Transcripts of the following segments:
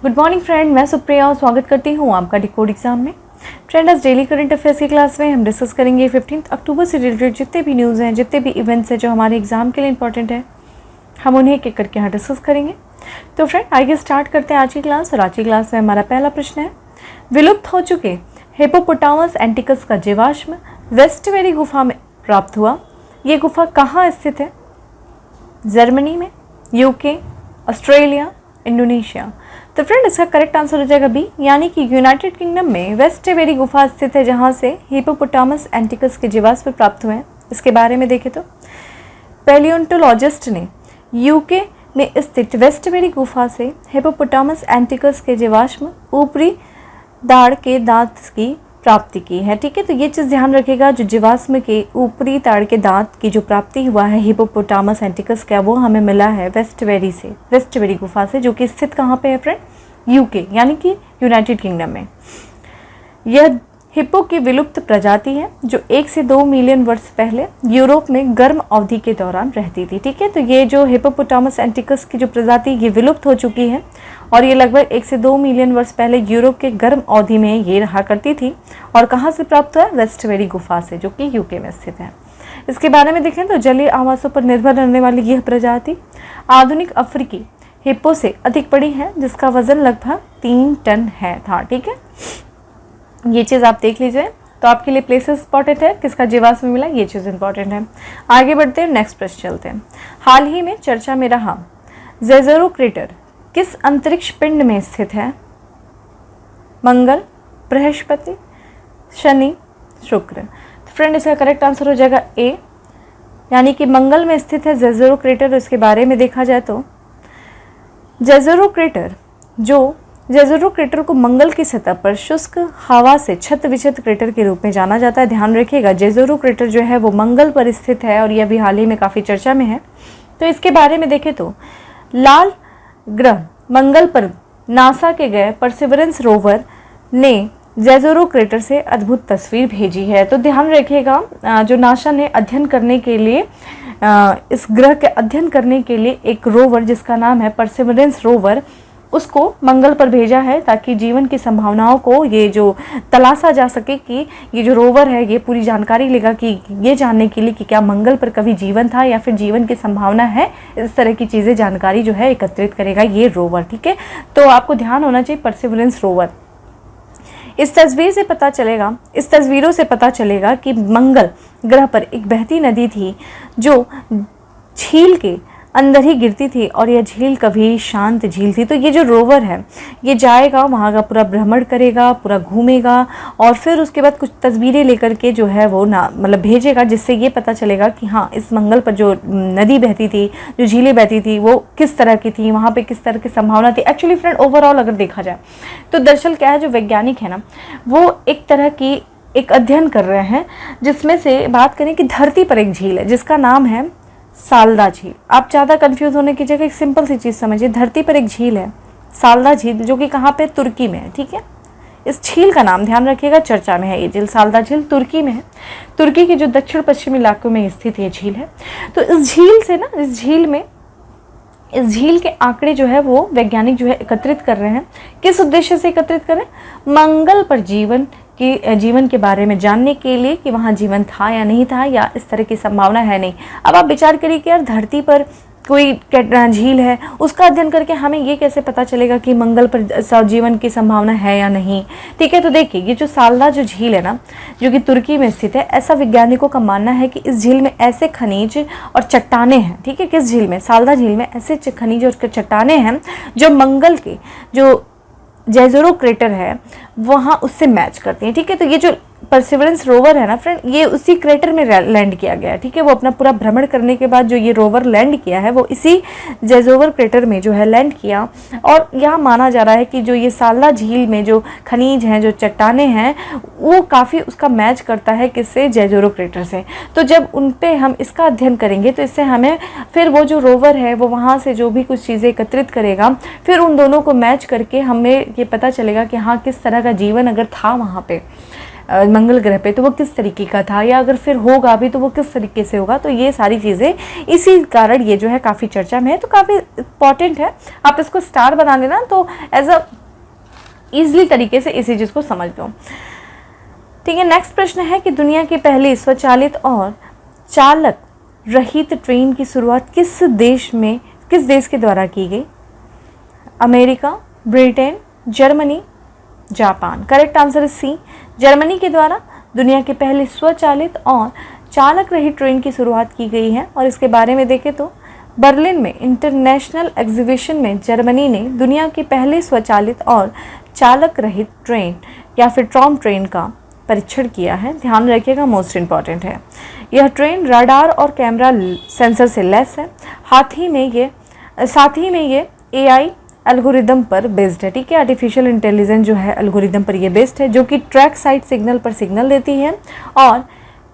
Good morning friend, मैं सुप्रिया और स्वागत करती हूँ आपका डिकोड एग्जाम में। फ्रेंड, आज डेली करंट अफेयर्स की क्लास में हम डिस्कस करेंगे 15 अक्टूबर से रिलेटेड जितने भी न्यूज़ हैं, जितने भी इवेंट्स हैं जो हमारे एग्जाम के लिए इंपॉर्टेंट है, हम उन्हें एक एक करके यहाँ डिस्कस करेंगे। तो फ्रेंड, आइए स्टार्ट करते हैं आज की क्लास। और आज की क्लास में हमारा पहला प्रश्न है, विलुप्त हो चुके हिप्पोपोटामस एंटिकस का जीवाश्म वेस्ट वेरी गुफा में प्राप्त हुआ। ये गुफा कहाँ स्थित है? जर्मनी में, यूके, ऑस्ट्रेलिया, इंडोनेशिया। तो फ्रेंड, इसका करेक्ट आंसर हो जाएगा बी, यानी कि यूनाइटेड किंगडम में वेस्ट वेरी गुफा स्थित है, जहां से हिप्पोपोटामस एंटिकस के जीवाश्म प्राप्त हुए हैं। इसके बारे में देखें तो पैलियोंटोलॉजिस्ट ने यूके में स्थित वेस्ट वेरी गुफा से हिप्पोपोटामस एंटिकस के जीवाश्म ऊपरी दाढ़ के दांत की प्राप्ति की है। ठीक है, तो ये चीज़ ध्यान रखेगा, जो जीवाश्म के ऊपरी ताड़ के दांत की जो प्राप्ति हुआ है हिप्पोपोटामस एंटिकस का, वो हमें मिला है वेस्ट वेरी गुफा से, जो कि स्थित कहाँ पे है फ्रेंड? यूके, यानी कि यूनाइटेड किंगडम में। यह हिप्पो की विलुप्त प्रजाति है जो 1 से 2 मिलियन वर्ष पहले यूरोप में गर्म अवधि के दौरान रहती थी। ठीक है, तो ये जो हिप्पोपोटामस एंटिकस की जो प्रजाति ये विलुप्त हो चुकी है और ये लगभग 1 से 2 मिलियन वर्ष पहले यूरोप के गर्म अवधि में ये रहा करती थी। और कहाँ से प्राप्त हुआ? वेस्ट वेरी गुफा से, जो कि यूके में स्थित है। इसके बारे में देखें तो जलीय आवासों पर निर्भर रहने वाली यह प्रजाति आधुनिक अफ्रीकी हिप्पो से अधिक बड़ी है, जिसका वजन लगभग 3 टन था। ठीक है, ये चीज़ आप देख लीजिए। तो आपके लिए प्लेसेस इंपॉर्टेंट है, किसका जीवाश्म मिला, ये चीज़ इंपॉर्टेंट है। आगे बढ़ते हैं, नेक्स्ट प्रश्न चलते हैं। हाल ही में चर्चा में रहा जेज़रो क्रेटर किस अंतरिक्ष पिंड में स्थित है? मंगल, बृहस्पति, शनि, शुक्र। तो फ्रेंड, इसका करेक्ट आंसर हो जाएगा ए, यानी कि मंगल में स्थित है जेज़रो क्रेटर। इसके बारे में देखा जाए तो जेज़रो क्रेटर को मंगल की सतह पर शुष्क हवा से छत विछत क्रेटर के रूप में जाना जाता है। ध्यान रखिएगा, जेज़रो क्रेटर जो है वो मंगल पर स्थित है और यह भी हाल ही में काफ़ी चर्चा में है। तो इसके बारे में देखें तो लाल ग्रह मंगल पर नासा के गए परसिवरेंस रोवर ने जेज़रो क्रेटर से अद्भुत तस्वीर भेजी है। तो ध्यान रखिएगा, जो नासा ने अध्ययन करने के लिए इस ग्रह के अध्ययन करने के लिए एक रोवर जिसका नाम है परसिवरेंस रोवर, उसको मंगल पर भेजा है, ताकि जीवन की संभावनाओं को ये जो तलाशा जा सके कि ये जो रोवर है ये पूरी जानकारी लेगा, कि ये जानने के लिए कि क्या मंगल पर कभी जीवन था या फिर जीवन की संभावना है। इस तरह की चीज़ें जानकारी जो है एकत्रित करेगा ये रोवर। ठीक है, तो आपको ध्यान होना चाहिए परसिवरेंस रोवर। इस तस्वीरों से पता चलेगा कि मंगल ग्रह पर एक बहती नदी थी जो झील के अंदर ही गिरती थी और यह झील कभी शांत झील थी। तो ये जो रोवर है ये जाएगा, वहाँ का पूरा भ्रमण करेगा, पूरा घूमेगा और फिर उसके बाद कुछ तस्वीरें लेकर के जो है वो भेजेगा, जिससे ये पता चलेगा कि हाँ, इस मंगल पर जो नदी बहती थी, जो झीलें बहती थी, वो किस तरह की थी, वहाँ पे किस तरह की संभावना थी। एक्चुअली फ्रेंड, ओवरऑल अगर देखा जाए तो दरअसल क्या है, जो वैज्ञानिक है ना, वो एक तरह की एक अध्ययन कर रहे हैं, जिसमें से बात करें कि धरती पर एक झील है जिसका नाम है सालदा झील। आप ज़्यादा कंफ्यूज होने की जगह एक सिंपल सी चीज़ समझिए, धरती पर एक झील है सालदा झील, जो कि कहाँ पे? तुर्की में है। ठीक है, इस झील का नाम ध्यान रखिएगा, चर्चा में है ये झील, सालदा झील तुर्की में है। तुर्की के जो दक्षिण पश्चिमी इलाकों में स्थित ये झील है। तो इस झील से ना, इस झील के आंकड़े जो है वो वैज्ञानिक जो है एकत्रित कर रहे हैं। किस उद्देश्य से एकत्रित कर रहे हैं? मंगल पर जीवन के बारे में जानने के लिए, कि वहाँ जीवन था या नहीं था, या इस तरह की संभावना है नहीं। अब आप विचार करिए कि यार, धरती पर कोई झील है, उसका अध्ययन करके हमें ये कैसे पता चलेगा कि मंगल पर जीवन की संभावना है या नहीं। ठीक है, तो देखिए, ये जो सालदा जो झील है ना, जो कि तुर्की में स्थित है, ऐसा वैज्ञानिकों का मानना है कि इस झील में ऐसे खनिज और चट्टाने हैं। ठीक है, किस झील में? सालदा झील में ऐसे खनिज और चट्टाने हैं जो मंगल के जो जेज़रो क्रेटर है वहाँ उससे मैच करती हैं। ठीक है, तो ये जो परसिवरेंस रोवर है ना फ्रेंड, ये उसी क्रेटर में लैंड किया गया है। ठीक है, वो अपना पूरा भ्रमण करने के बाद जो ये रोवर लैंड किया है वो इसी जेज़रो क्रेटर में जो है लैंड किया। और यहाँ माना जा रहा है कि जो ये सालदा झील में जो खनिज हैं, जो चट्टाने हैं, वो काफ़ी उसका मैच करता है किससे? जेज़रो क्रेटर से। तो जब उन पे हम इसका अध्ययन करेंगे तो इससे हमें फिर वो जो रोवर है वो वहाँ से जो भी कुछ चीज़ें एकत्रित करेगा, फिर उन दोनों को मैच करके हमें ये पता चलेगा कि हाँ, किस तरह का जीवन अगर था वहाँ पे। मंगल ग्रह पे, तो वो किस तरीके का था, या अगर फिर होगा भी तो वो किस तरीके से होगा। तो ये सारी चीज़ें इसी कारण ये जो है काफ़ी चर्चा में है, तो काफ़ी इंपॉर्टेंट है। आप इसको स्टार बना लेना तो एज अ ईजिली तरीके से इसी चीज़ को समझ लो। ठीक है, नेक्स्ट प्रश्न है कि दुनिया की पहली स्वचालित और चालक रहित ट्रेन की शुरुआत किस देश के द्वारा की गई? America, Britain, Germany, Japan. Correct answer is C, Germany के द्वारा दुनिया की पहली स्वचालित और चालक रहित ट्रेन की शुरुआत की गई है। और इसके बारे में देखें तो बर्लिन में इंटरनेशनल एग्जीबिशन में जर्मनी ने दुनिया की पहली स्वचालित और चालक रहित ट्रेन या फिर ट्रॉम ट्रेन का परीक्षण किया है। ध्यान रखिएगा, मोस्ट इंपॉर्टेंट है। यह ट्रेन रडार और कैमरा सेंसर से लैस है। साथ ही में ये AI एल्गोरिदम पर बेस्ड है। ठीक है, आर्टिफिशियल इंटेलिजेंस जो है एल्गोरिदम पर ये बेस्ड है, जो कि ट्रैक साइड सिग्नल पर सिग्नल देती है और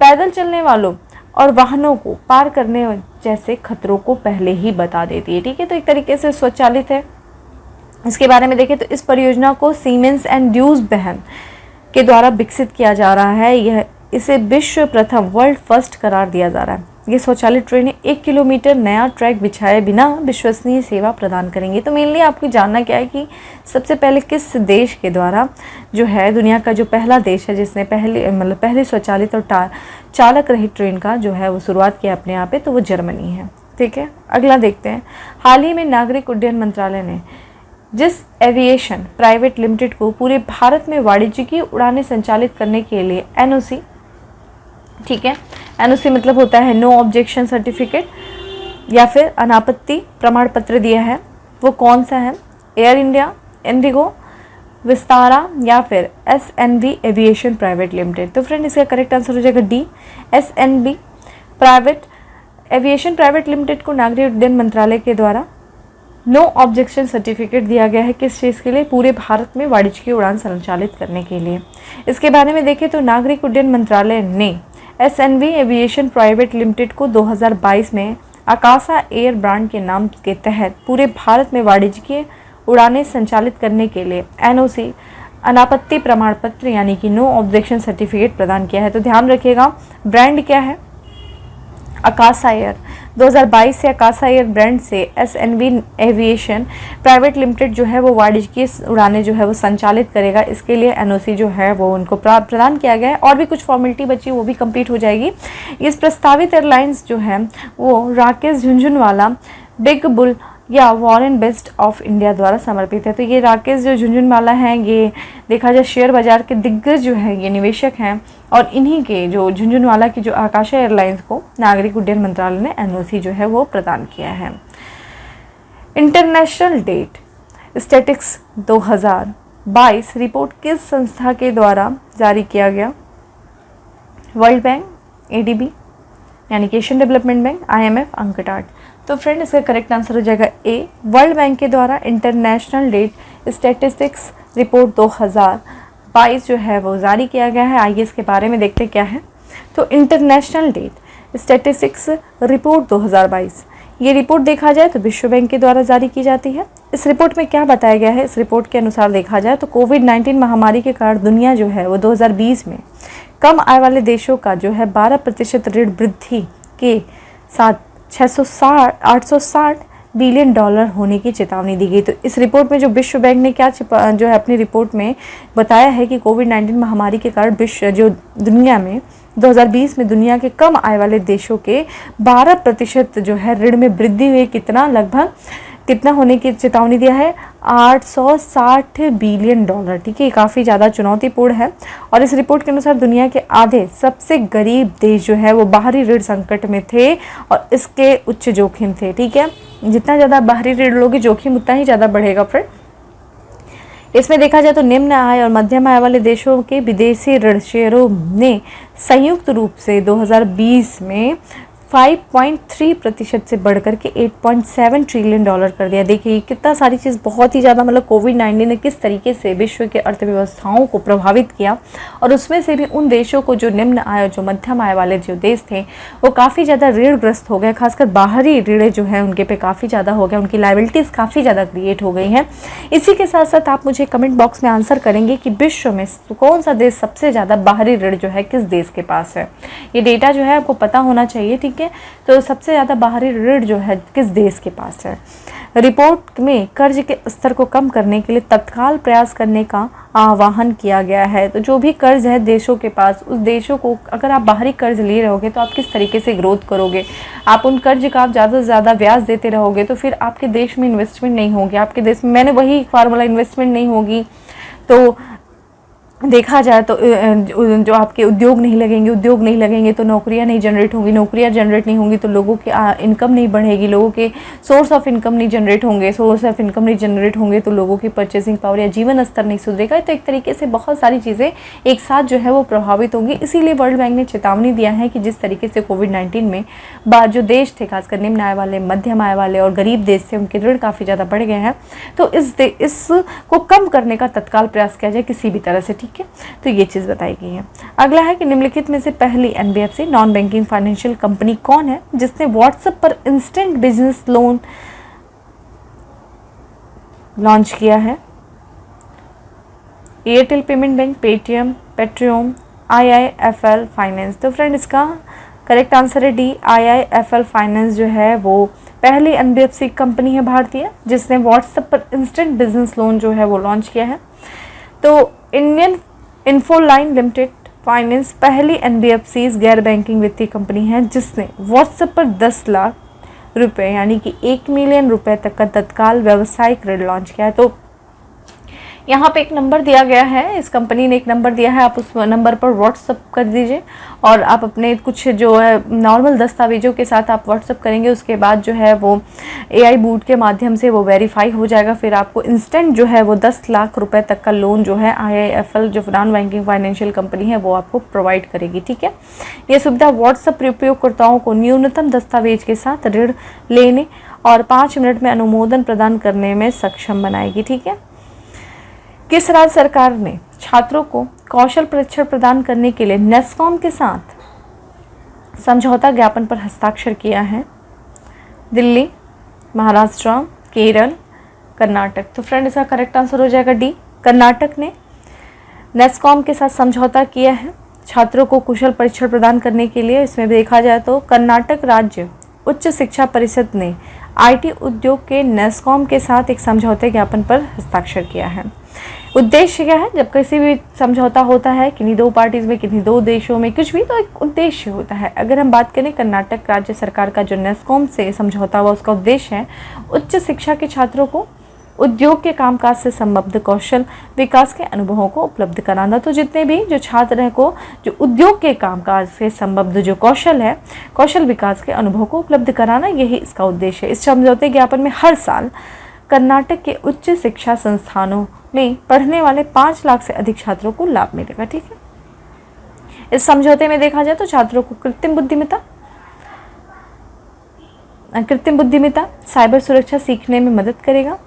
पैदल चलने वालों और वाहनों को पार करने जैसे खतरों को पहले ही बता देती है। ठीक है, तो एक तरीके से स्वचालित है। इसके बारे में देखें तो इस परियोजना को सीमेंस एंड ड्यूसबहन के द्वारा विकसित किया जा रहा है। इसे विश्व प्रथम, वर्ल्ड फर्स्ट करार दिया जा रहा है। ये स्वचालित ट्रेनें 1 किलोमीटर नया ट्रैक बिछाए बिना विश्वसनीय सेवा प्रदान करेंगी। तो मेनली आपको जानना क्या है कि सबसे पहले किस देश के द्वारा जो है, दुनिया का जो पहला देश है जिसने पहले स्वचालित और चालक रहित ट्रेन का जो है वो शुरुआत किया अपने यहाँ पे, तो वो जर्मनी है। ठीक है, अगला देखते हैं। हाल ही में नागरिक उड्डयन मंत्रालय ने जिस एविएशन प्राइवेट लिमिटेड को पूरे भारत में वाणिज्यिक उड़ानें संचालित करने के लिए NOC, ठीक है, NOC मतलब होता है नो ऑब्जेक्शन सर्टिफिकेट या फिर अनापत्ति प्रमाण पत्र दिया है, वो कौन सा है? एयर इंडिया, इंडिगो, विस्तारा या फिर SNV एविएशन प्राइवेट लिमिटेड। तो फ्रेंड इसका करेक्ट आंसर हो जाएगा D, SNV aviation private limited को नागरिक उड्डयन मंत्रालय के द्वारा नो ऑब्जेक्शन सर्टिफिकेट दिया गया है। किस चीज़ के लिए? पूरे भारत में वाणिज्यिक उड़ान संचालित करने के लिए। इसके बारे में देखें तो नागरिक उड्डयन मंत्रालय ने SNV एविएशन प्राइवेट लिमिटेड को 2022 में आकाशा एयर ब्रांड के नाम के तहत पूरे भारत में वाणिज्यिक उड़ानें संचालित करने के लिए NOC अनापत्ति प्रमाण पत्र यानी कि नो ऑब्जेक्शन सर्टिफिकेट प्रदान किया है। तो ध्यान रखिएगा, ब्रांड क्या है? आकाशा एयर। 2022 से आकाशा एयर ब्रांड से SNV एविएशन प्राइवेट लिमिटेड जो है वो वाणिज्यिक उड़ानें जो है वो संचालित करेगा। इसके लिए NOC जो है वो उनको प्रदान किया गया है और भी कुछ फॉर्मेलिटी बची वो भी कंप्लीट हो जाएगी। इस प्रस्तावित एयरलाइंस जो है वो राकेश झुनझुनवाला, बिग बुल या वॉरेन बेस्ट ऑफ इंडिया द्वारा समर्पित है। तो ये राकेश जो झुनझुनवाला हैं, ये देखा जाए शेयर बाजार के दिग्गज जो है ये निवेशक हैं और इन्हीं के जो झुनझुनवाला की जो आकाशा एयरलाइंस को नागरिक उड्डयन मंत्रालय ने NOC जो है वो प्रदान किया है। इंटरनेशनल डेट स्टैटिस्टिक्स 2022 रिपोर्ट किस संस्था के द्वारा जारी किया गया? वर्ल्ड बैंक, ADB यानी कि Asian development bank, IMF, UNCTAD. तो फ्रेंड इसका करेक्ट आंसर हो जाएगा ए, वर्ल्ड बैंक के द्वारा इंटरनेशनल डेट स्टैटिस्टिक्स रिपोर्ट 2022 जो है वो जारी किया गया है। आइए इसके बारे में देखते क्या है। तो इंटरनेशनल डेट स्टैटिस्टिक्स रिपोर्ट 2022, ये रिपोर्ट देखा जाए तो विश्व बैंक के द्वारा जारी की जाती है। इस रिपोर्ट में क्या बताया गया है? इस रिपोर्ट के अनुसार देखा जाए तो कोविड-19 महामारी के कारण दुनिया जो है वो 2020 में कम आय वाले देशों का जो है 12% ऋण वृद्धि के साथ 860 बिलियन डॉलर होने की चेतावनी दी गई। तो इस रिपोर्ट में जो विश्व बैंक ने क्या जो है अपनी रिपोर्ट में बताया है कि कोविड-19 महामारी के कारण विश्व जो दुनिया में 2020 में दुनिया के कम आय वाले देशों के 12% जो है ऋण में वृद्धि हुई। लगभग कितना होने की चेतावनी दिया है? 860 बिलियन डॉलर। ठीक है, काफ़ी ज़्यादा चुनौतीपूर्ण है। और इस रिपोर्ट के अनुसार दुनिया के आधे सबसे गरीब देश जो है वो बाहरी ऋण संकट में थे और इसके उच्च जोखिम थे। ठीक है, जितना ज़्यादा बाहरी ऋण लोगे जोखिम उतना ही ज़्यादा बढ़ेगा। फिर इसमें देखा जाए तो निम्न आय और मध्यम आय वाले देशों के विदेशी ऋण शेयरों ने संयुक्त रूप से 2020 में 5.3% से बढ़कर के $8.7 ट्रिलियन कर दिया। देखिए कितना सारी चीज़, बहुत ही ज़्यादा, मतलब कोविड-19 ने किस तरीके से विश्व के अर्थव्यवस्थाओं को प्रभावित किया, और उसमें से भी उन देशों को जो निम्न आय, जो मध्यम आय वाले जो देश थे, वो काफ़ी ज़्यादा ऋणग्रस्त हो गए। खासकर बाहरी ऋण जो है उनके पे काफ़ी ज़्यादा हो गया, उनकी लायबिलिटीज़ काफ़ी ज़्यादा क्रिएट हो गई हैं। इसी के साथ साथ आप मुझे कमेंट बॉक्स में आंसर करेंगे कि विश्व में कौन सा देश सबसे ज़्यादा बाहरी ऋण जो है किस देश के पास है। ये डेटा जो है आपको पता होना चाहिए, ठीक है। तो सबसे ज़्यादा बाहरी ऋण जो है किस देश के पास है। रिपोर्ट में कर्ज के स्तर को कम करने के लिए तत्काल प्रयास करने का आह्वान किया गया है। तो जो भी कर्ज है देशों के पास, उस देशों को, अगर आप बाहरी कर्ज ले रहोगे तो आप किस तरीके से ग्रोथ करोगे। आप उन कर्ज का आप ज़्यादा से ज़्यादा ब्याज देते रहोगे तो फिर आपके देश में इन्वेस्टमेंट नहीं होगी, आपके देश में, मैंने वही फार्मूला, इन्वेस्टमेंट नहीं होगी तो देखा जाए तो जो आपके उद्योग नहीं लगेंगे, उद्योग नहीं लगेंगे तो नौकरियां नहीं जनरेट होंगी, नौकरियां जनरेट नहीं होंगी तो लोगों की इनकम नहीं बढ़ेगी, लोगों के सोर्स ऑफ इनकम नहीं जनरेट होंगे, सोर्स ऑफ इनकम नहीं जनरेट होंगे तो लोगों की परचेसिंग पावर या जीवन स्तर नहीं सुधरेगा। तो एक तरीके से बहुत सारी चीज़ें एक साथ जो है वो प्रभावित होंगी। इसीलिए वर्ल्ड बैंक ने चेतावनी दिया है कि जिस तरीके से कोविड-19 में जो देश थे, खासकर निम्न आय वाले, मध्यम आय वाले और गरीब देश थे, उनके ऋण काफ़ी ज़्यादा बढ़ गए हैं, तो इसको कम करने का तत्काल प्रयास किया जाए किसी भी तरह से, ठीक है। तो ये चीज़ बताई गई है। अगला है कि निम्नलिखित में से पहली NBFC non banking financial company कौन है जिसने व्हाट्सएप पर इंस्टेंट बिजनेस लोन लॉन्च किया है। एयरटेल पेमेंट बैंक, पेटीएम, पेट्रियम, आईआईएफएल फाइनेंस। तो फ्रेंड इसका करेक्ट आंसर है डी, आईआईएफएल फाइनेंस जो है वो पहली एनबीएफसी कंपनी है भारतीय जिसने व्हाट्सएप पर इंस्टेंट बिजनेस लोन जो है वो लॉन्च किया है। तो इंडियन इन्फोलाइन लिमिटेड फाइनेंस पहली एनबीएफसी गैर बैंकिंग वित्तीय कंपनी है जिसने व्हाट्सएप पर 10 लाख रुपए यानी कि 1 मिलियन रुपए तक का तत्काल व्यावसायिक ऋण लॉन्च किया है। तो यहाँ पे एक नंबर दिया गया है, इस कंपनी ने एक नंबर दिया है, आप उस नंबर पर व्हाट्सअप कर दीजिए और आप अपने कुछ जो है नॉर्मल दस्तावेजों के साथ आप व्हाट्सअप करेंगे। उसके बाद जो है वो एआई बूट के माध्यम से वो वेरीफाई हो जाएगा, फिर आपको इंस्टेंट जो है वो 10 लाख रुपए तक का लोन जो है आईआईएफएल जो नॉन बैंकिंग फाइनेंशियल कंपनी है वो आपको प्रोवाइड करेगी, ठीक है। ये सुविधा व्हाट्सअप उपयोगकर्ताओं को न्यूनतम दस्तावेज के साथ ऋण लेने और 5 मिनट में अनुमोदन प्रदान करने में सक्षम बनाएगी, ठीक है। किस राज्य सरकार ने छात्रों को कौशल प्रशिक्षण प्रदान करने के लिए नेस्कॉम के साथ समझौता ज्ञापन पर हस्ताक्षर किया है। दिल्ली, महाराष्ट्र, केरल, कर्नाटक। तो फ्रेंड इसका करेक्ट आंसर हो जाएगा डी, कर्नाटक ने नेस्कॉम के साथ समझौता किया है छात्रों को कुशल प्रशिक्षण प्रदान करने के लिए। इसमें देखा जाए तो कर्नाटक राज्य उच्च शिक्षा परिषद ने आईटी उद्योग के नेस्कॉम के साथ एक समझौते ज्ञापन पर हस्ताक्षर किया है। उद्देश्य क्या है, जब किसी भी समझौता होता है किन्हीं दो पार्टीज में, किन्हीं दो देशों में, कुछ भी, तो एक उद्देश्य होता है। अगर हम बात करें कर्नाटक राज्य सरकार का जो नेस्कॉम से समझौता हुआ उसका उद्देश्य है उच्च शिक्षा के छात्रों को उद्योग के कामकाज से संबद्ध कौशल विकास के अनुभवों को उपलब्ध कराना। तो जितने भी जो छात्र हैं को जो उद्योग के कामकाज से संबद्ध जो कौशल है, कौशल विकास के अनुभव को उपलब्ध कराना, यही इसका उद्देश्य है। इस समझौते ज्ञापन में हर साल कर्नाटक के उच्च शिक्षा संस्थानों में पढ़ने वाले 5 लाख से अधिक छात्रों को लाभ मिलेगा, ठीक है। इस समझौते में देखा जाए तो छात्रों को कृत्रिम बुद्धिमत्ता, साइबर सुरक्षा सीखने में मदद करेगा।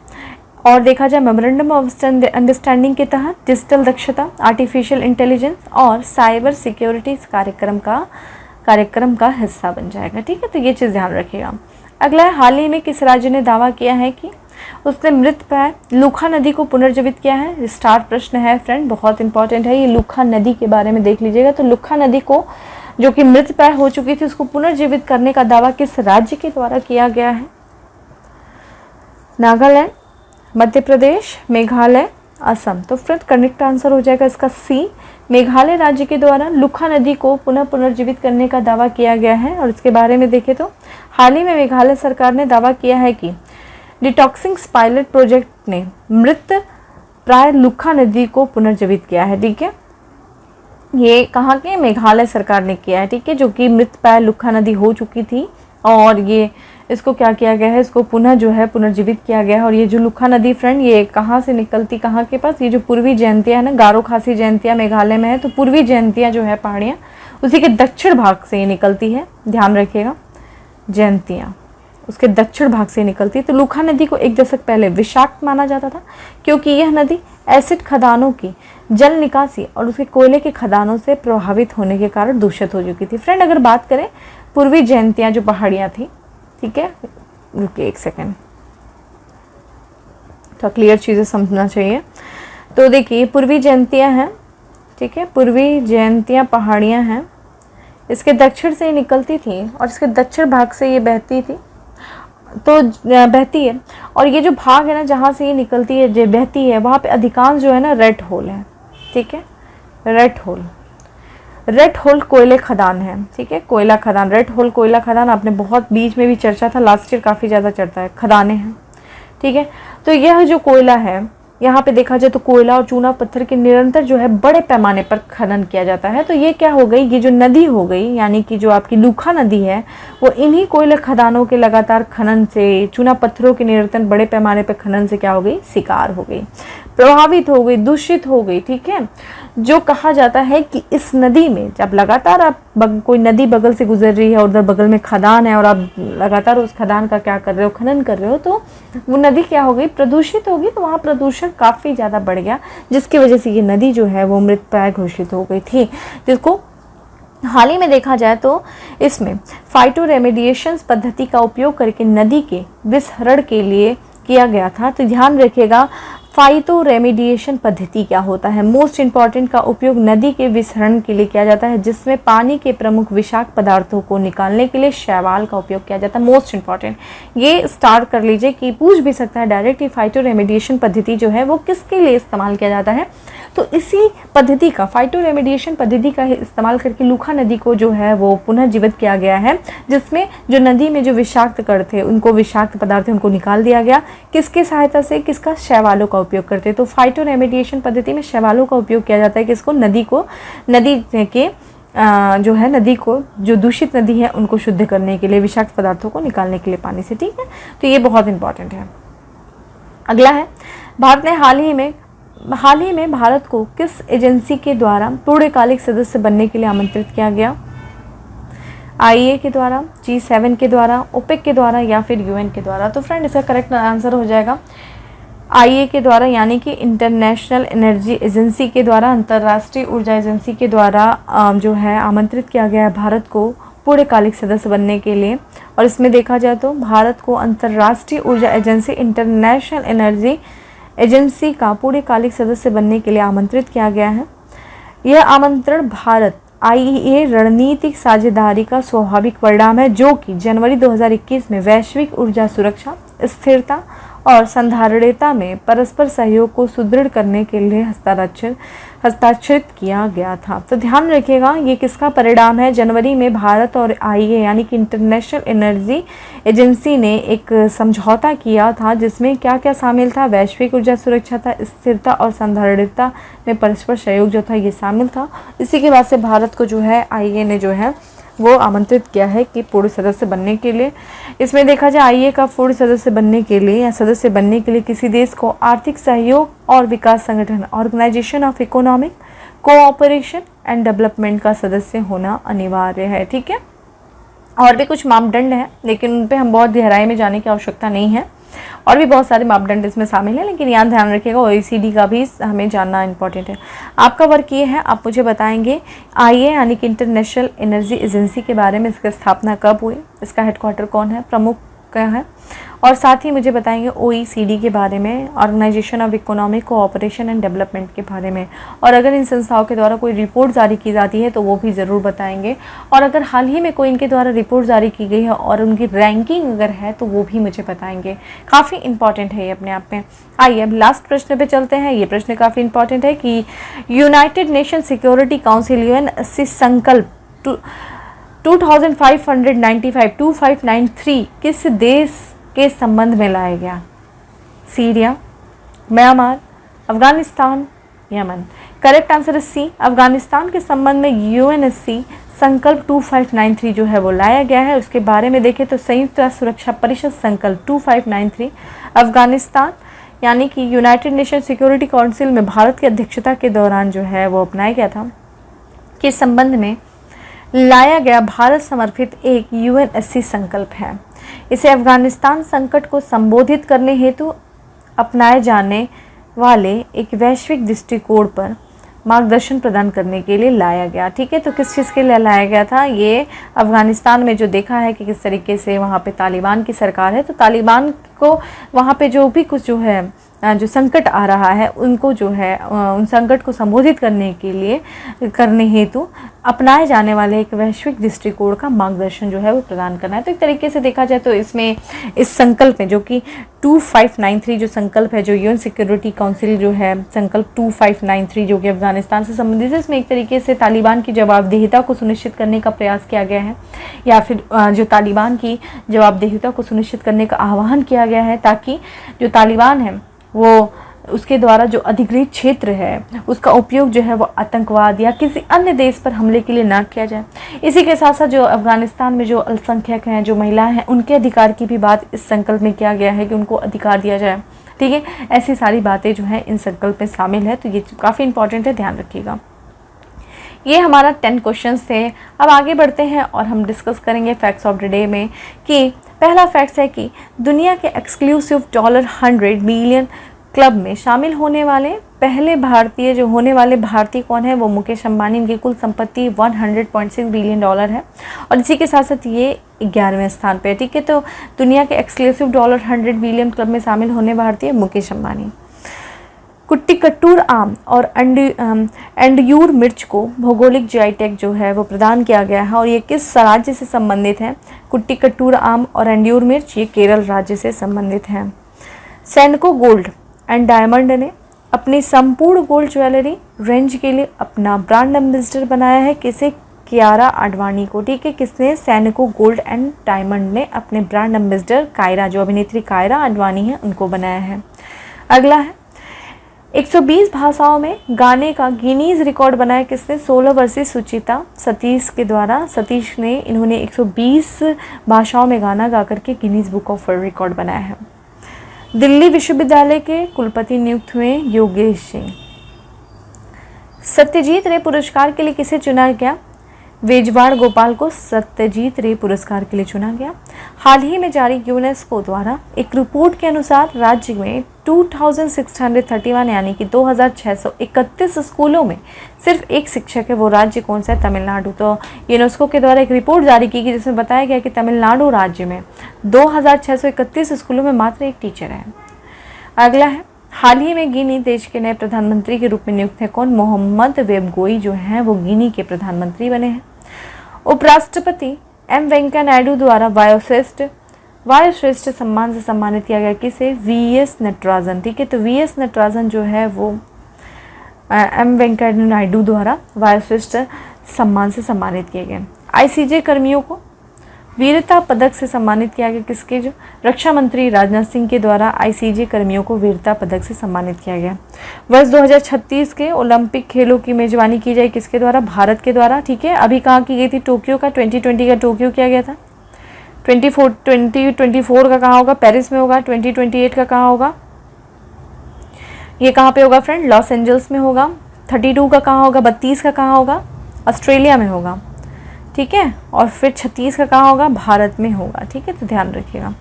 और देखा जाए मेमोरेंडम ऑफ अंडरस्टैंडिंग के तहत डिजिटल दक्षता, आर्टिफिशियल इंटेलिजेंस और साइबर सिक्योरिटी इस कार्यक्रम का हिस्सा बन जाएगा, ठीक है। तो ये चीज़ ध्यान रखिएगा। अगला है, हाल ही में किस राज्य ने दावा किया है कि उसने मृतप्राय लूखा नदी को पुनर्जीवित किया है। स्टार प्रश्न है फ्रेंड, बहुत इंपॉर्टेंट है ये। लूखा नदी के बारे में देख लीजिएगा। तो लूखा नदी को जो कि मृतप्राय हो चुकी थी उसको पुनर्जीवित करने का दावा किस राज्य के द्वारा किया गया है। नागालैंड, मध्य प्रदेश, मेघालय, असम। तो फ्रेंड करेक्ट आंसर हो जाएगा इसका सी, मेघालय राज्य के द्वारा लूखा नदी को पुनर्जीवित करने का दावा किया गया है। और इसके बारे में देखें तो हाल ही में मेघालय सरकार ने दावा किया है कि डिटॉक्सिंग पायलट प्रोजेक्ट ने मृत प्राय लूखा नदी को पुनर्जीवित किया है, ठीक है। ये कहाँ के, मेघालय सरकार ने किया है, ठीक है, जो कि मृत प्राय लूखा नदी हो चुकी थी और ये इसको क्या किया गया है, इसको पुनः जो है पुनर्जीवित किया गया है। और ये जो लूखा नदी फ्रेंड ये कहाँ से निकलती, कहाँ के पास, ये जो पूर्वी जयंतिया है ना, गारो खासी जयंतिया मेघालय में है, तो पूर्वी जयंतिया जो है पहाड़ियाँ उसी के दक्षिण भाग से ये निकलती है, ध्यान रखिएगा। जयंतियाँ उसके दक्षिण भाग से निकलती है। तो लूखा नदी को एक दशक पहले विषाक्त माना जाता था क्योंकि यह नदी एसिड खदानों की जल निकासी और उसके कोयले के खदानों से प्रभावित होने के कारण दूषित हो चुकी थी। फ्रेंड, अगर बात करें पूर्वी जयंतियाँ जो पहाड़ियाँ थी, ठीक है, रुकिए एक सेकेंड, तो क्लियर चीज़ें समझना चाहिए। तो देखिए पूर्वी जयंतियाँ हैं, ठीक है, पूर्वी जयंतियाँ पहाड़ियाँ हैं, इसके दक्षिण से निकलती थी और इसके दक्षिण भाग से ये बहती थी, तो बहती है। और ये जो भाग है ना जहाँ से ये निकलती है, जो बहती है, वहाँ पे अधिकांश जो है ना रेड होल है, ठीक है, रेड होल कोयले खदान है, ठीक है, कोयला खदान, रेड होल कोयला खदान आपने बहुत बीच में भी चर्चा था, लास्ट ईयर काफ़ी ज़्यादा चर्चा है, खदानें हैं, ठीक है। तो यह जो कोयला है, यहाँ पे देखा जाए तो कोयला और चूना पत्थर के निरंतर जो है बड़े पैमाने पर खनन किया जाता है। तो ये क्या हो गई, ये जो नदी हो गई, यानी कि जो आपकी लूखा नदी है, वो इन्हीं कोयला खदानों के लगातार खनन से, चूना पत्थरों के निरंतर बड़े पैमाने पर खनन से क्या हो गई, शिकार हो गई, प्रभावित हो गई, दूषित हो गई, ठीक है। जो कहा जाता है कि इस नदी में जब लगातार आप कोई नदी बगल से गुजर रही है और उधर बगल में खदान है और आप लगातार उस खदान का क्या कर रहे हो, खनन कर रहे हो, तो वो नदी क्या हो गई, प्रदूषित होगी। तो वहाँ प्रदूषण काफ़ी ज़्यादा बढ़ गया, जिसकी वजह से ये नदी जो है वो मृतप्राय घोषित हो गई थी, जिसको हाल ही में देखा जाए तो इसमें फाइटो रेमेडिएशन पद्धति का उपयोग करके नदी के विसरण के लिए किया गया था। तो ध्यान रखिएगा, फाइटो रेमेडिएशन पद्धति क्या होता है, मोस्ट इंपॉर्टेंट, का उपयोग नदी के विसरण के लिए किया जाता है, जिसमें पानी के प्रमुख विषाक्त पदार्थों को निकालने के लिए शैवाल का उपयोग किया जाता है। मोस्ट इंपॉर्टेंट, ये स्टार्ट कर लीजिए कि पूछ भी सकता है डायरेक्ट, ये फाइटो रेमेडिएशन पद्धति जो है वो किसके लिए इस्तेमाल किया जाता है। तो इसी पद्धति का, फाइटो रेमेडिएशन पद्धति का इस्तेमाल करके लूखा नदी को जो है वो पुनः जीवित किया गया है, जिसमें जो नदी में जो विषाक्त कण थे, उनको विषाक्त पदार्थ थे, उनको निकाल दिया गया। किसके सहायता से, किसका, शैवालों का उपयोग करते हैं। तो फाइटो रेमेडिएशन पद्धति में शैवालों का उपयोग किया जाता है, किसको, नदी को, नदी के जो है, नदी को, जो दूषित नदी है उनको शुद्ध करने के लिए, विषाक्त पदार्थों को निकालने के लिए पानी से, ठीक है। तो ये बहुत इंपॉर्टेंट है। अगला है, भारत ने हाल ही में भारत को किस एजेंसी के द्वारा पूर्णकालिक सदस्य बनने के लिए आमंत्रित किया गया। आईए के द्वारा, G7 के द्वारा, ओपेक के द्वारा या फिर यूएन के द्वारा। तो फ्रेंड इसका करेक्ट आंसर हो जाएगा आईए के द्वारा, यानी कि इंटरनेशनल एनर्जी एजेंसी के द्वारा, अंतर्राष्ट्रीय ऊर्जा एजेंसी के द्वारा जो है आमंत्रित किया गया है भारत को पूर्णकालिक सदस्य बनने के लिए। और इसमें देखा जाए तो भारत को अंतर्राष्ट्रीय ऊर्जा एजेंसी, इंटरनेशनल एनर्जी एजेंसी का पूर्णकालिक सदस्य बनने के लिए आमंत्रित किया गया है। यह आमंत्रण भारत आईईए रणनीतिक साझेदारी का स्वाभाविक परिणाम है, जो कि जनवरी 2021 में वैश्विक ऊर्जा सुरक्षा, स्थिरता और संधारणीयता में परस्पर सहयोग को सुदृढ़ करने के लिए हस्ताक्षरित किया गया था। तो ध्यान रखिएगा, ये किसका परिणाम है। जनवरी में भारत और आईए यानी कि इंटरनेशनल एनर्जी एजेंसी ने एक समझौता किया था, जिसमें क्या क्या शामिल था, वैश्विक ऊर्जा सुरक्षा था, स्थिरता और संधारणीयता में परस्पर सहयोग जो था ये शामिल था। इसी के बाद से भारत को जो है आईए ने जो है वो आमंत्रित किया है कि पूर्ण सदस्य बनने के लिए। इसमें देखा जाए आईए का पूर्ण सदस्य बनने के लिए या सदस्य बनने के लिए किसी देश को आर्थिक सहयोग और विकास संगठन, organisation of economic cooperation and development का सदस्य होना अनिवार्य है, ठीक है। और भी कुछ मापदंड हैं, लेकिन उन पर हम बहुत गहराई में जाने की आवश्यकता नहीं है। और भी बहुत सारे मापदंड इसमें शामिल हैं, लेकिन यहाँ ध्यान रखिएगा OECD का भी हमें जानना इंपॉर्टेंट है। आपका वर्क ये है, आप मुझे बताएंगे आईए यानी कि इंटरनेशनल एनर्जी एजेंसी के बारे में, इसकी स्थापना कब हुई, इसका हेडक्वार्टर कौन है, प्रमुख क्या है, और साथ ही मुझे बताएंगे OECD के बारे में, organisation of economic cooperation and development के बारे में। और अगर इन संस्थाओं के द्वारा कोई रिपोर्ट जारी की जाती है तो वो भी ज़रूर बताएंगे। और अगर हाल ही में कोई इनके द्वारा रिपोर्ट जारी की गई है और उनकी रैंकिंग अगर है तो वो भी मुझे बताएंगे। काफ़ी इंपॉर्टेंट है ये अपने आप में। आइए अब लास्ट प्रश्न पे चलते हैं। ये प्रश्न काफ़ी इंपॉर्टेंट है कि United nation security council UNSC संकल्प 2593 किस देश के संबंध में लाया गया। Syria, Myanmar, Afghanistan, Yemen. Correct answer है सी, अफगानिस्तान के संबंध में UNSC संकल्प 2593 जो है वो लाया गया है। उसके बारे में देखें तो संयुक्त राष्ट्र सुरक्षा परिषद संकल्प 2593 अफगानिस्तान यानी कि यूनाइटेड नेशन सिक्योरिटी काउंसिल में भारत की अध्यक्षता के दौरान जो है वो अपनाया गया था, के संबंध में लाया गया भारत समर्पित एक यूएनएससी संकल्प है। इसे अफगानिस्तान संकट को संबोधित करने हेतु अपनाए जाने वाले एक वैश्विक दृष्टिकोण पर मार्गदर्शन प्रदान करने के लिए लाया गया। ठीक है, तो किस चीज़ के लिए लाया गया था? ये अफ़गानिस्तान में जो देखा है कि किस तरीके से वहाँ पे तालिबान की सरकार है, तो तालिबान को वहाँ पे जो भी कुछ जो है जो संकट आ रहा है उनको जो है उन संकट को संबोधित करने हेतु अपनाए जाने वाले एक वैश्विक दृष्टिकोण का मार्गदर्शन जो है वो प्रदान करना है। तो एक तरीके से देखा जाए तो इसमें इस संकल्प में जो कि 2593 जो संकल्प है, जो यूएन सिक्योरिटी काउंसिल जो है संकल्प 2593 जो कि अफगानिस्तान से संबंधित है, इसमें एक तरीके से तालिबान की जवाबदेहिता को सुनिश्चित करने का प्रयास किया गया है, या फिर जो तालिबान की जवाबदेहिता को सुनिश्चित करने का आह्वान किया गया है, ताकि जो तालिबान है वो उसके द्वारा जो अधिकृत क्षेत्र है उसका उपयोग जो है वो आतंकवाद या किसी अन्य देश पर हमले के लिए ना किया जाए। इसी के साथ साथ जो अफगानिस्तान में जो अल्पसंख्यक हैं, जो महिलाएं हैं, उनके अधिकार की भी बात इस संकल्प में किया गया है कि उनको अधिकार दिया जाए। ठीक है, ऐसी सारी बातें जो हैं इन संकल्प में शामिल है, तो ये काफ़ी इंपॉर्टेंट है, ध्यान रखिएगा। ये हमारा 10 क्वेश्चंस थे। अब आगे बढ़ते हैं और हम डिस्कस करेंगे फैक्ट्स ऑफ द डे में कि पहला फैक्ट्स है कि दुनिया के एक्सक्लूसिव $100 बिलियन क्लब में शामिल होने वाले पहले भारतीय कौन है? वो मुकेश अंबानी। इनकी कुल संपत्ति $100.6 बिलियन है और इसी के साथ साथ ये 11वें स्थान पे है। ठीक है, तो दुनिया के एक्सक्लूसिव $100 बिलियन क्लब में शामिल होने भारतीय मुकेश अंबानी। कुट्टिकट्टूर आम और अंडयूर मिर्च को भौगोलिक जीआई टैग जो है वो प्रदान किया गया है, और ये किस राज्य से संबंधित है? कुट्टिकट्टूर आम और अंडयूर मिर्च ये केरल राज्य से संबंधित हैं। सेनको गोल्ड एंड डायमंड ने अपनी संपूर्ण गोल्ड ज्वेलरी रेंज के लिए अपना ब्रांड एम्बेसडर बनाया है। किसे? कियारा आडवाणी को। ठीक है, किसने? सेनको गोल्ड एंड डायमंड ने अपने ब्रांड एम्बेसडर कायरा, जो अभिनेत्री कायरा आडवाणी है, उनको बनाया है। अगला है 120 भाषाओं में गाने का गिनीज रिकॉर्ड बनाया किसने? 16 वर्षीय सुचिता सतीश के द्वारा। सतीश ने इन्होंने 120 भाषाओं में गाना गा करके Guinness book of world record बनाया है। दिल्ली विश्वविद्यालय के कुलपति नियुक्त हुए योगेश सिंह। सत्यजीत रे पुरस्कार के लिए किसे चुना गया? वेजवाड़ गोपाल को सत्यजीत रे पुरस्कार के लिए चुना गया। हाल ही में जारी यूनेस्को द्वारा एक रिपोर्ट के अनुसार राज्य में 2631 यानी कि 2631 स्कूलों में सिर्फ एक शिक्षक है। वो राज्य कौन सा है? तमिलनाडु। तो यूनेस्को के द्वारा एक रिपोर्ट जारी की गई जिसमें बताया गया कि तमिलनाडु राज्य में 2631 स्कूलों में मात्र एक टीचर है। अगला है हाल ही में गिनी देश के नए प्रधानमंत्री के रूप में नियुक्त है कौन? मोहम्मद वेबगोई जो हैं वो गिनी के प्रधानमंत्री बने हैं। उपराष्ट्रपति एम वेंकैया नायडू द्वारा वायुश्रेष्ठ सम्मान से सम्मानित किया गया किसे? वीएस नटराजन। ठीक है, तो वीएस नटराजन जो है वो एम वेंकैया नायडू द्वारा वायुश्रेष्ठ सम्मान से सम्मानित किए गए। आईसीजे कर्मियों को वीरता पदक से सम्मानित किया गया किसके? जो रक्षा मंत्री राजनाथ सिंह के द्वारा आईसीजे कर्मियों को वीरता पदक से सम्मानित किया गया। वर्ष 2036 के ओलंपिक खेलों की मेजबानी की जाए किसके द्वारा? भारत के द्वारा। ठीक है, अभी कहाँ की गई थी? टोक्यो का 2020 का टोक्यो किया गया था। 2024 का कहाँ होगा? पेरिस में होगा। 2028 का कहाँ होगा? ये कहाँ पे होगा फ्रेंड? लॉस एंजल्स में होगा। 32 का कहाँ होगा? 32 का कहाँ होगा? ऑस्ट्रेलिया में होगा। ठीक है, और फिर 36 का कहाँ होगा? भारत में होगा। ठीक है, तो ध्यान रखिएगा।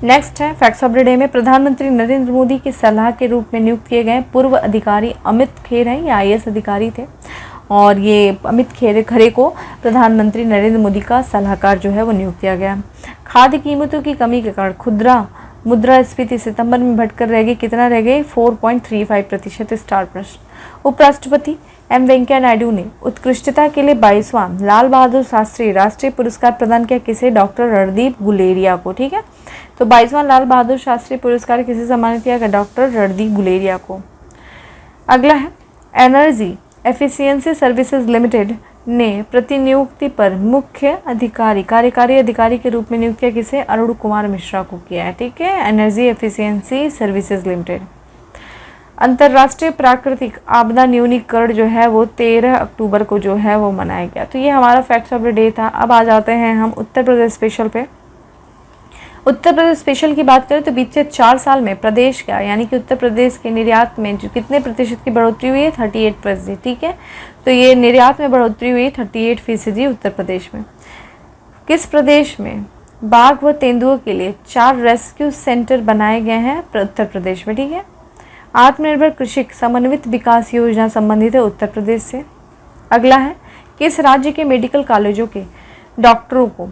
नेक्स्ट है फैक्ट्स ऑफ द डे में प्रधानमंत्री नरेंद्र मोदी की सलाह के रूप में नियुक्त किए गए पूर्व अधिकारी अमित खेर हैं। ये आईएएस अधिकारी थे और ये अमित खरे को प्रधानमंत्री नरेंद्र मोदी का सलाहकार जो है वो नियुक्त किया गया। खाद्य कीमतों की कमी के कारण खुदरा मुद्रास्फीति सितंबर में बढ़कर रह गई। कितना रह गई? 4.35%। स्टार प्रश्न। उपराष्ट्रपति एम वेंकैया नायडू ने उत्कृष्टता के लिए 22वां लाल बहादुर शास्त्री राष्ट्रीय पुरस्कार प्रदान किया किसे? डॉक्टर रणदीप गुलेरिया को। ठीक है, तो 22वां लाल बहादुर शास्त्री पुरस्कार किसे सम्मानित किया गया? डॉक्टर रणदीप गुलेरिया को। अगला है एनर्जी एफिशिएंसी सर्विसेज लिमिटेड ने प्रतिनियुक्ति पर मुख्य अधिकारी कार्यकारी अधिकारी के रूप में नियुक्त किया किसे? अरुण कुमार मिश्रा को किया है। ठीक है, एनर्जी एफिशिएंसी सर्विसेज लिमिटेड। अंतर्राष्ट्रीय प्राकृतिक आपदा न्यूनीकरण जो है वो 13 अक्टूबर को जो है वो मनाया गया। तो ये हमारा फैक्ट्स ऑफ द डे था। अब आ जाते हैं हम उत्तर प्रदेश स्पेशल पे। उत्तर प्रदेश स्पेशल की बात करें तो बीते 4 साल में प्रदेश का यानी कि उत्तर प्रदेश के निर्यात में जो कितने प्रतिशत की बढ़ोतरी हुई है, 38%। ठीक है, तो ये निर्यात में बढ़ोतरी हुई 38% उत्तर प्रदेश में। किस प्रदेश में बाघ व तेंदुओं के लिए 4 रेस्क्यू सेंटर बनाए गए हैं? उत्तर प्रदेश में। ठीक है, आत्मनिर्भर कृषक समन्वित विकास योजना संबंधित है उत्तर प्रदेश से। अगला है, किस राज्य के मेडिकल कॉलेजों के डॉक्टरों को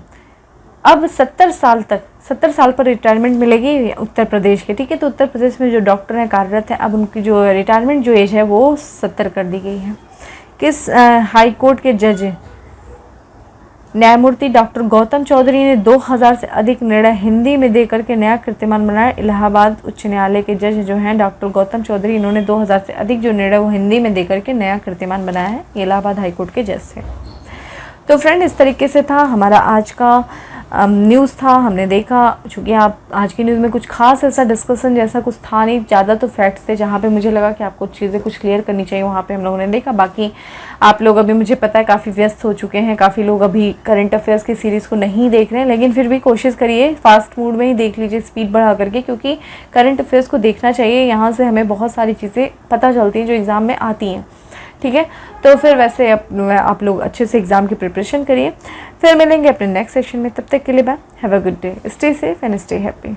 अब 70 साल पर रिटायरमेंट मिलेगी? उत्तर प्रदेश के। ठीक है, तो उत्तर प्रदेश में जो डॉक्टर हैं कार्यरत हैं, अब उनकी जो रिटायरमेंट जो एज है वो 70 कर दी गई है। किस हाई कोर्ट के जज न्यायमूर्ति डॉक्टर गौतम चौधरी ने 2000 से अधिक निर्णय हिंदी में देकर के नया कीर्तिमान बनाया? इलाहाबाद उच्च न्यायालय के जज जो हैं डॉक्टर गौतम चौधरी, इन्होंने 2000 से अधिक जो निर्णय वो हिंदी में देकर के नया कीर्तिमान बनाया है इलाहाबाद हाईकोर्ट के जज से। तो फ्रेंड, इस तरीके से था हमारा आज का न्यूज़ था। हमने देखा, चूँकि आप आज की न्यूज़ में कुछ खास ऐसा डिस्कशन जैसा कुछ था नहीं, ज़्यादा तो फैक्ट्स थे जहाँ पे मुझे लगा कि आपको चीज़ें कुछ क्लियर करनी चाहिए, वहाँ पे हम लोगों ने देखा। बाकी आप लोग अभी मुझे पता है काफ़ी व्यस्त हो चुके हैं, काफ़ी लोग अभी करंट अफेयर्स की सीरीज़ को नहीं देख रहे हैं, लेकिन फिर भी कोशिश करिए फास्ट मूड में ही देख लीजिए, स्पीड बढ़ा करके, क्योंकि करंट अफेयर्स को देखना चाहिए। यहाँ से हमें बहुत सारी चीज़ें पता चलती हैं जो एग्ज़ाम में आती हैं। ठीक है, तो फिर वैसे आप लोग अच्छे से एग्ज़ाम की प्रिपरेशन करिए। फिर मिलेंगे अपने नेक्स्ट सेशन में, तब तक के लिए bye, have a good day, stay safe and stay happy.